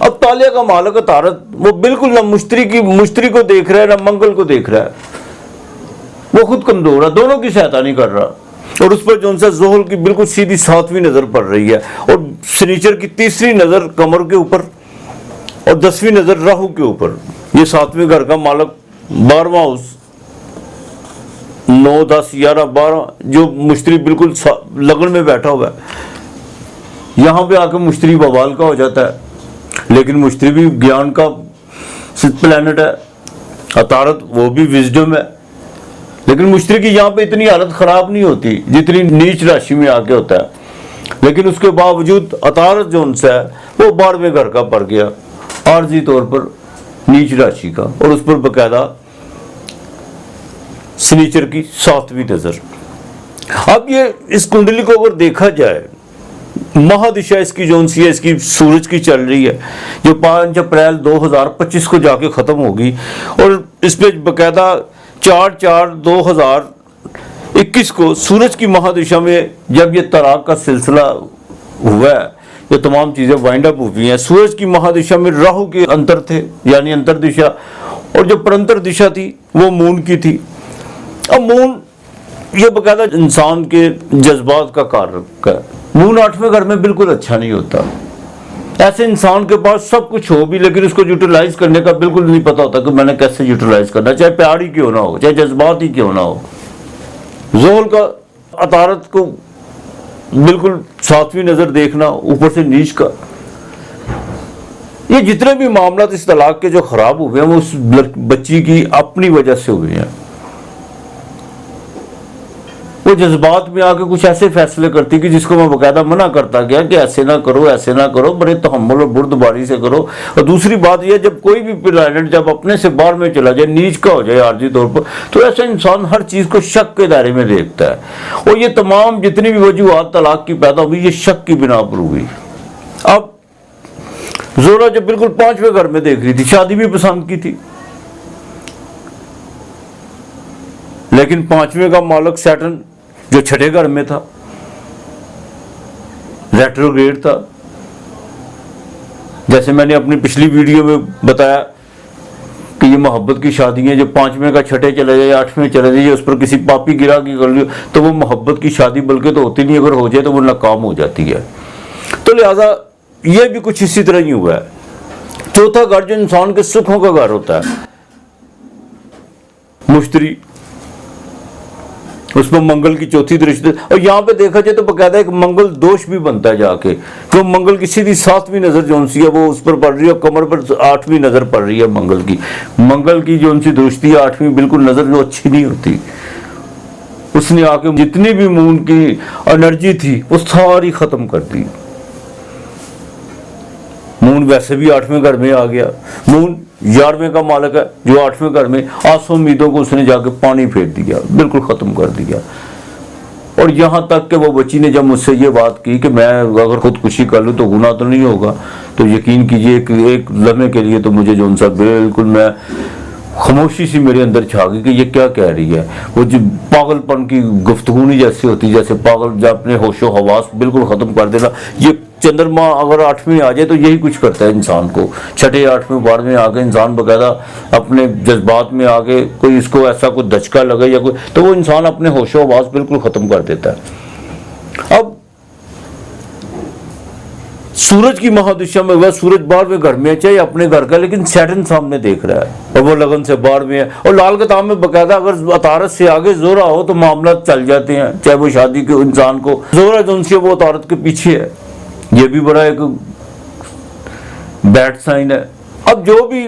اب تالیہ کا مالک عطارد وہ بالکل نہ مشتری کو دیکھ رہا ہے نہ منگل کو دیکھ رہا ہے، وہ خود کمزور ہے، دونوں کی سہایتا نہیں کر رہا، اور اس پر جو سا زحل کی بالکل سیدھی 7ویں نظر پڑ رہی ہے، اور سنیچر کی 3ری نظر قمر کے اوپر اور 10ویں نظر راہو کے اوپر۔ یہ 7ویں گھر کا مالک 12واں ہاؤس 9 10 11 12 جو مشتری بالکل لگن میں بیٹھا ہوا ہے، یہاں پہ آ کے مشتری بوال کا ہو جاتا ہے، لیکن مشتری بھی گیان کا پلانٹ ہے، عطارد وہ بھی وزڈم ہے، لیکن مشتری کی یہاں پہ اتنی حالت خراب نہیں ہوتی جتنی نیچ راشی میں آ کے ہوتا ہے، لیکن اس کے باوجود عطارد جو ان سے ہے وہ 12ویں گھر کا پڑ گیا عارضی طور پر نیچ راشی کا، اور اس پر باقاعدہ سنیچر کی 7ویں نظر۔ اب یہ اس کنڈلی کو اگر دیکھا جائے، مہادشا اس کی جون سی ہے، اس کی سورج کی چل رہی ہے، جو 5 اپریل 2025 کو جا کے ختم ہوگی، اور اس پہ باقاعدہ 4/4/2021 کو سورج کی مہادشا میں جب یہ طلاق کا سلسلہ ہوا ہے، یہ تمام چیزیں وائنڈ اپ ہوئی ہیں۔ سورج کی مہادشا میں راہو کے انتر تھے، یعنی انتر دشا، اور جو پرنتر دشا تھی وہ مون کی تھی۔ اب مون یہ باقاعدہ انسان کے جذبات کا کارک ہے۔ مون 8ویں گھر میں بالکل اچھا نہیں ہوتا، ایسے انسان کے پاس سب کچھ ہو بھی لیکن اس کو یوٹیلائز کرنے کا بالکل نہیں پتا ہوتا کہ میں نے کیسے یوٹیلائز کرنا، چاہے پیار ہی کیوں نہ ہو، چاہے جذبات ہی کیوں نہ ہو۔ زحل کا عطارد کو بالکل 7ویں نظر دیکھنا، اوپر سے نیچ کا، یہ جتنے بھی معاملات اس طلاق کے جو خراب ہوئے ہیں وہ اس بچی کی اپنی وجہ سے ہوئے ہیں۔ وہ جذبات میں آ کے کچھ ایسے فیصلے کرتی کہ جس کو میں باقاعدہ منع کرتا گیا کہ ایسے نہ کرو، ایسے نہ کرو، بڑے تحمل اور بردباری سے کرو۔ اور دوسری بات یہ، جب کوئی بھی پلانٹ جب اپنے سے باہر میں چلا جائے، نیچ کا ہو جائے عارضی طور پر، تو ایسا انسان ہر چیز کو شک کے دائرے میں دیکھتا ہے، اور یہ تمام جتنی بھی وجوہات طلاق کی پیدا ہوئی یہ شک کی بنا پر ہوئی۔ اب زورا جب بالکل 5ویں گھر میں دیکھ رہی تھی، شادی بھی پسند کی تھی، لیکن 5ویں کا مالک سیٹرن جو 6ٹھے گھر میں تھا، ریٹروگریڈ تھا، جیسے میں نے اپنی پچھلی ویڈیو میں بتایا کہ یہ محبت کی شادی ہیں، جو 5ویں کا 6ٹھے چلے جائے، 8ویں چلے جائے، اس پر کسی پاپی گرا کی کر لی تو وہ محبت کی شادی بلکہ تو ہوتی نہیں، اگر ہو جائے تو وہ ناکام ہو جاتی ہے۔ تو لہذا یہ بھی کچھ اسی طرح ہی ہوا ہے۔ 4تھا گھر جو انسان کے سکھوں کا گھر ہوتا ہے، مشتری، اس میں منگل کی 4تھی درشتی، اور یہاں پہ دیکھا جائے تو باقاعدہ ایک منگل دوش بھی بنتا ہے جا کے، جو منگل کی سیدھی 7ویں نظر جون سی ہے وہ اس پر پڑ رہی ہے، اور کمر پر 8ویں نظر پڑ رہی ہے منگل کی جون سی دوستی ہے 8ویں بالکل نظر جو اچھی نہیں ہوتی۔ اس نے آ کے جتنی بھی مون کی انرجی تھی وہ ساری ختم کر دی۔ مون ویسے بھی 8ویں گھر میں آ گیا، مون 11ویں کا مالک ہے جو 8ویں گھر میں، آس امیدوں کو اس نے جا کے پانی پھیر دیا، بالکل ختم کر دیا۔ اور یہاں تک کہ وہ بچی نے جب مجھ سے یہ بات کی کہ میں اگر خودکشی کر لوں تو گناہ تو نہیں ہوگا، تو یقین کیجئے ایک لمحے کے لیے تو مجھے جو ان سا بالکل میں خاموشی سی میرے اندر چھا گئی کہ یہ کیا کہہ رہی ہے۔ وہ جو پاگل پن کی گفتگو نہیں جیسی ہوتی، جیسے پاگل جب اپنے ہوش و حواس بالکل ختم کر دینا۔ یہ چندرما اگر 8ویں آ جائے تو یہی کچھ کرتا ہے انسان کو، 6ٹھے 8ویں 12ویں آ کے انسان باقاعدہ اپنے جذبات میں آ کے کوئی اس کو ایسا کوئی دھچکا لگے یا کوئی، تو وہ انسان اپنے ہوش و حواس بالکل ختم کر دیتا ہے۔ اب سورج کی مہادشا میں ہوا، سورج 12ویں گھر میں ہے، چاہے اپنے گھر کا، لیکن سیٹرن سامنے دیکھ رہا ہے اور وہ لگن سے 12ویں ہے، اور لال کتاب میں باقاعدہ اگر عطارد سے آگے زورا ہو تو معاملات چل جاتے ہیں، چاہے وہ شادی کے انسان کو زورا جو ان سے وہ عطارد کے پیچھے ہے، یہ بھی بڑا ایک بیڈ سائن ہے۔ اب جو بھی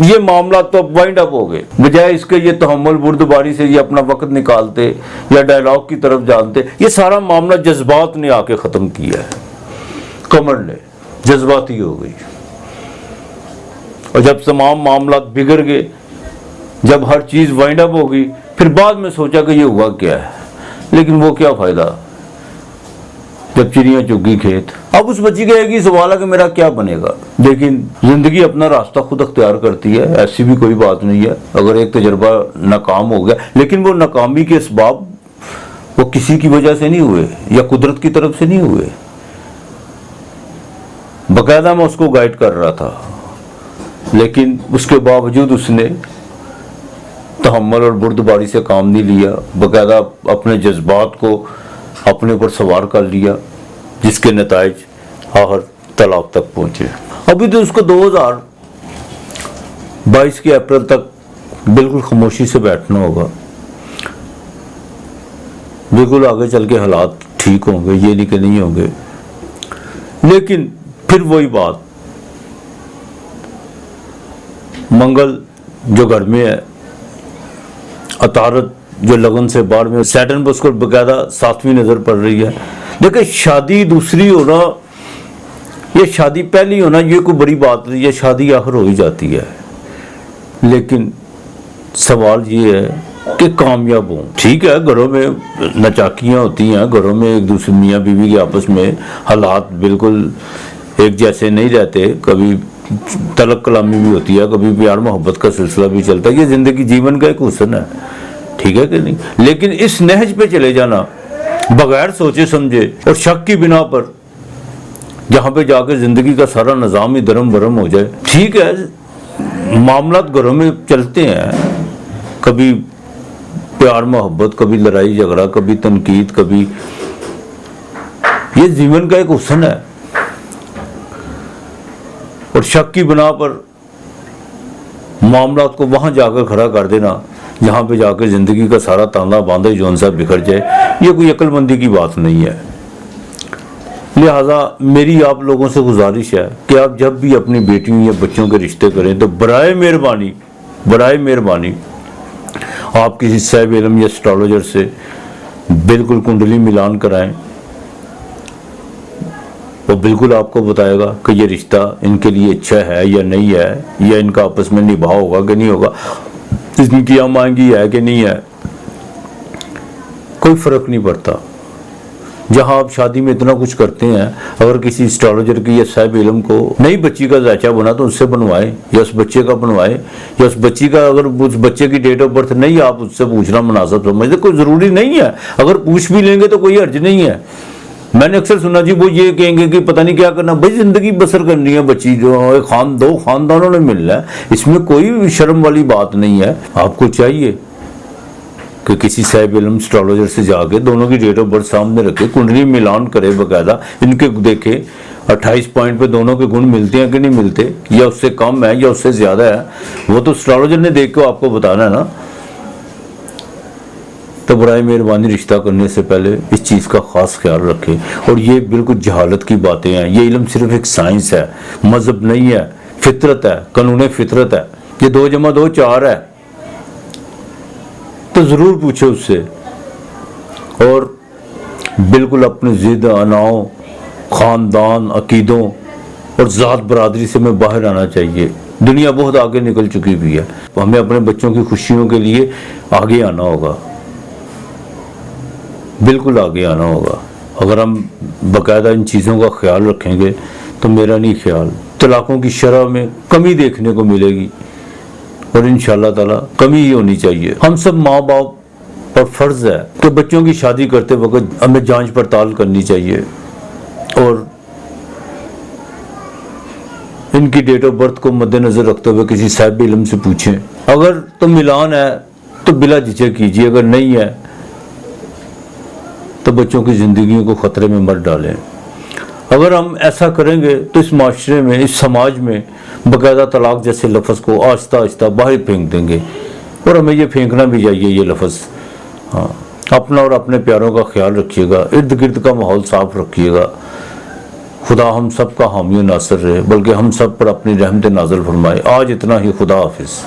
یہ معاملات تو اب وائنڈ اپ ہو گئے، بجائے اس کے یہ تحمل بردباری سے یہ اپنا وقت نکالتے یا ڈائلاگ کی طرف جانتے، یہ سارا معاملہ جذبات نے آ کے ختم کیا ہے۔ کمر نے جذباتی ہو گئی، اور جب تمام معاملات بگڑ گئے، جب ہر چیز وائنڈ اپ ہو گئی، پھر بعد میں سوچا کہ یہ ہوا کیا ہے، لیکن وہ کیا فائدہ جب چڑیاں چگی کھیت۔ اب اس بچی کا ایک ہی سوال ہے کہ میرا کیا بنے گا، لیکن زندگی اپنا راستہ خود اختیار کرتی ہے، ایسی بھی کوئی بات نہیں ہے۔ اگر ایک تجربہ ناکام ہو گیا، لیکن وہ ناکامی کے اسباب وہ کسی کی وجہ سے نہیں ہوئے یا قدرت کی طرف سے نہیں ہوئے، باقاعدہ میں اس کو گائیڈ کر رہا تھا، لیکن اس کے باوجود اس نے تحمل اور بردباری سے کام نہیں لیا، باقاعدہ اپنے جذبات کو اپنے اوپر سوار کر لیا، جس کے نتائج آخر طلاق تک پہنچے۔ ابھی تو اس کو 2022 کے اپریل تک بالکل خاموشی سے بیٹھنا ہوگا، بالکل آگے چل کے حالات ٹھیک ہوں گے، یہ نہیں کہ نہیں ہوں گے، لیکن پھر وہی بات، منگل جو گھر میں ہے، عطارد جو لگن سے باہر میں، سیٹرن پر اس کو باقاعدہ 7ویں نظر پڑ رہی ہے۔ دیکھیں شادی دوسری ہونا یا شادی پہلی ہونا یہ کوئی بڑی بات نہیں، یہ شادی آخر ہو ہی جاتی ہے، لیکن سوال یہ ہے کہ کامیاب ہوں۔ ٹھیک ہے گھروں میں نچاکیاں ہوتی ہیں، گھروں میں ایک دوسرے میاں بیوی کے آپس میں حالات بالکل ایک جیسے نہیں رہتے، کبھی طلق کلامی بھی ہوتی ہے، کبھی پیار محبت کا سلسلہ بھی چلتا ہے، یہ زندگی جیون کا ایک حسن ہے، ٹھیک ہے کہ نہیں؟ لیکن اس نہج پہ چلے جانا بغیر سوچے سمجھے اور شک کی بنا پر، جہاں پہ جا کے زندگی کا سارا نظام ہی درم برم ہو جائے۔ ٹھیک ہے معاملات گھروں میں چلتے ہیں، کبھی پیار محبت، کبھی لڑائی جھگڑا، کبھی تنقید، کبھی، یہ جیون کا ایک حسن ہے، اور شک کی بنا پر معاملات کو وہاں جا کر کھڑا کر دینا جہاں پہ جا کے زندگی کا سارا تانا باندھا جون سا بکھر جائے، یہ کوئی عقل مندی کی بات نہیں ہے۔ لہٰذا میری آپ لوگوں سے گزارش ہے کہ آپ جب بھی اپنی بیٹیوں یا بچوں کے رشتے کریں تو برائے مہربانی آپ کسی صاحب علم یا اسٹرالوجر سے بالکل کنڈلی ملان کرائیں، وہ بالکل آپ کو بتائے گا کہ یہ رشتہ ان کے لیے اچھا ہے یا نہیں ہے، یا ان کا آپس میں نبھا ہوگا کہ نہیں ہوگا، ان کی مانگی ہے کہ نہیں ہے، کوئی فرق نہیں پڑتا۔ جہاں آپ شادی میں اتنا کچھ کرتے ہیں، اگر کسی اسٹرالوجر کی یا صاحب علم کو نئی بچی کا ذائچہ بنا تو اس سے بنوائے، یا اس بچے کا بنوائے، یا اس بچی کا، اگر اس بچے کی ڈیٹ آف برتھ نہیں آپ اس سے پوچھنا مناسب سمجھتے، کوئی ضروری نہیں ہے، اگر پوچھ بھی لیں گے تو کوئی حرج نہیں ہے۔ میں نے اکثر سنا جی وہ یہ کہیں گے کہ پتہ نہیں کیا کرنا، بھائی زندگی بسر کرنی ہے، بچی جو دو خاندانوں نے ملنا ہے، اس میں کوئی شرم والی بات نہیں ہے۔ آپ کو چاہیے کہ کسی صاحب علم اسٹرالوجر سے جا کے دونوں کی ڈیٹ آف برتھ سامنے رکھے، کنڈلی ملان کرے، باقاعدہ ان کے دیکھے 28 پوائنٹ پہ دونوں کے گن ملتے ہیں کہ نہیں ملتے، یا اس سے کم ہے یا اس سے زیادہ ہے، وہ تو اسٹرالوجر نے دیکھ کے آپ کو بتانا ہے نا۔ تو برائے مہربانی رشتہ کرنے سے پہلے اس چیز کا خاص خیال رکھیں، اور یہ بالکل جہالت کی باتیں ہیں، یہ علم صرف ایک سائنس ہے، مذہب نہیں ہے، فطرت ہے، قانون فطرت ہے، یہ 2 + 2 4 ہے، تو ضرور پوچھو اس سے، اور بالکل اپنے ضد، اناؤ، خاندان، عقیدوں اور ذات برادری سے میں باہر آنا چاہیے۔ دنیا بہت آگے نکل چکی بھی ہے، ہمیں اپنے بچوں کی خوشیوں کے لیے آگے آنا ہوگا، بالکل آگے آنا ہوگا۔ اگر ہم باقاعدہ ان چیزوں کا خیال رکھیں گے تو میرا نہیں خیال طلاقوں کی شرح میں کمی دیکھنے کو ملے گی، اور انشاءاللہ تعالی کمی ہی ہونی چاہیے۔ ہم سب ماں باپ پر فرض ہے کہ بچوں کی شادی کرتے وقت ہمیں جانچ پڑتال کرنی چاہیے، اور ان کی ڈیٹ آف برتھ کو مد نظر رکھتے ہوئے کسی صاحب علم سے پوچھیں۔ اگر تو ملان ہے تو بلا جھجک کیجیے، اگر نہیں ہے تو بچوں کی زندگیوں کو خطرے میں مت ڈالیں۔ اگر ہم ایسا کریں گے تو اس معاشرے میں، اس سماج میں باقاعدہ طلاق جیسے لفظ کو آہستہ آہستہ باہر پھینک دیں گے، اور ہمیں یہ پھینکنا بھی چاہیے یہ لفظ۔ ہاں، اپنا اور اپنے پیاروں کا خیال رکھیے گا، ارد گرد کا ماحول صاف رکھیے گا۔ خدا ہم سب کا حامی و ناصر رہے، بلکہ ہم سب پر اپنی رحمت نازل فرمائے۔ آج اتنا ہی، خدا حافظ۔